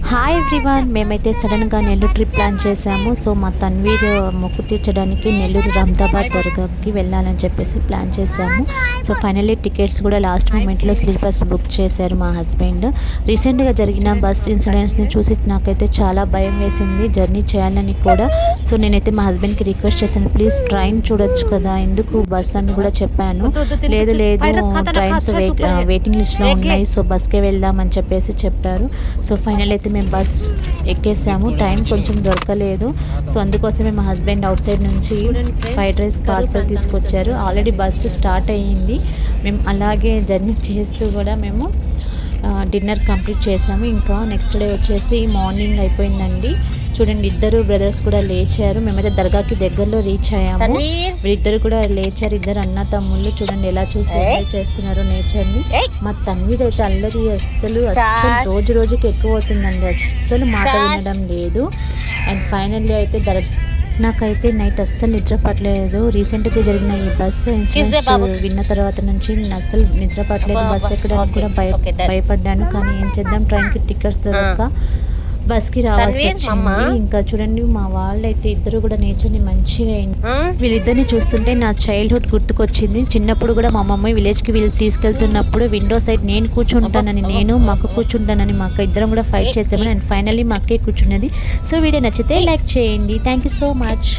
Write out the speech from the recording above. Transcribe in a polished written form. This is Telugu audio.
హాయ్ ఎవ్రీవన్, మేమైతే సడన్గా నెల్లూరు ట్రిప్ ప్లాన్ చేసాము. సో మా తన్వీర్ మొక్కు తీర్చడానికి నెల్లూరు రహమదాబాద్ దర్గాకి వెళ్ళాలని చెప్పేసి ప్లాన్ చేసాము. సో ఫైనల్లీ టికెట్స్ కూడా లాస్ట్ మూమెంట్లో స్లీపర్స్ బుక్ చేశారు మా హస్బెండ్. రీసెంట్గా జరిగిన బస్ ఇన్సిడెంట్స్ని చూసి నాకైతే చాలా భయం వేసింది జర్నీ చేయాలని కూడా. సో నేనైతే మా హస్బెండ్కి రిక్వెస్ట్ చేశాను, ప్లీజ్ ట్రైన్ చూడొచ్చు కదా, ఎందుకు బస్ అని కూడా చెప్పాను. లేదు ట్రైన్స్ వెయిటింగ్ లిస్ట్లో ఉన్నాయి, సో బస్కే వెళ్దామని చెప్పేసి చెప్పారు. సో ఫైనల్ అయితే మేము బస్ ఎక్కేసాము. టైం కొంచెం దొరకలేదు, సో అందుకోసమే మా హస్బెండ్ అవుట్ సైడ్ నుంచి ఫ్రైడ్ రైస్ పార్సల్ తీసుకొచ్చారు. ఆల్రెడీ బస్సు స్టార్ట్ అయ్యింది. మేము అలాగే జర్నీ చేస్తూ కూడా మేము డిన్నర్ కంప్లీట్ చేసాము. ఇంకా నెక్స్ట్ డే వచ్చేసి మార్నింగ్ అయిపోయిందండి. చూడండి, ఇద్దరు బ్రదర్స్ కూడా లేచారు. మేమైతే దర్గాకి దగ్గరలో రీచ్ అయ్యాము. వీళ్ళిద్దరు కూడా లేచారు, ఇద్దరు అన్న తమ్ముళ్ళు. చూడండి ఎలా చూసి ఎంజాయ్ చేస్తున్నారు నేచర్ని. మా తన్వీర్ అయితే అల్లరి అస్సలు రోజు రోజుకి ఎక్కువ అవుతుందండి, అస్సలు మాట వినడం లేదు. అండ్ ఫైనల్లీ అయితే నాకైతే నైట్ అస్సలు నిద్ర పట్టలేదు. రీసెంట్గా జరిగిన ఈ బస్సు ఇన్సిడెంట్స్ విన్న తర్వాత నుంచి నేను అస్సలు నిద్ర పట్టలేదు. బస్సు ఎక్కడానికి కూడా భయపడ్డాను. కానీ ఏం చేద్దాం, ట్రైన్కి టికెట్స్ దొరక్క బస్కి రావాల్సి వచ్చింది. ఇంకా చూడండి, మా వాళ్ళైతే ఇద్దరు కూడా నేచర్ని మంచిగా వీళ్ళిద్దరిని చూస్తుంటే నా చైల్డ్హుడ్ గుర్తుకొచ్చింది. చిన్నప్పుడు కూడా మా మమ్మీ విలేజ్కి వీళ్ళు తీసుకెళ్తున్నప్పుడు విండో సైడ్ నేను కూర్చుంటానని, మా అక్క కూర్చుంటానని మా అక్క ఇద్దరం కూడా ఫైట్ చేసామని. అండ్ ఫైనల్లీ మా అక్కే కూర్చున్నది. సో వీడియో నచ్చితే లైక్ చేయండి. Thank you so much.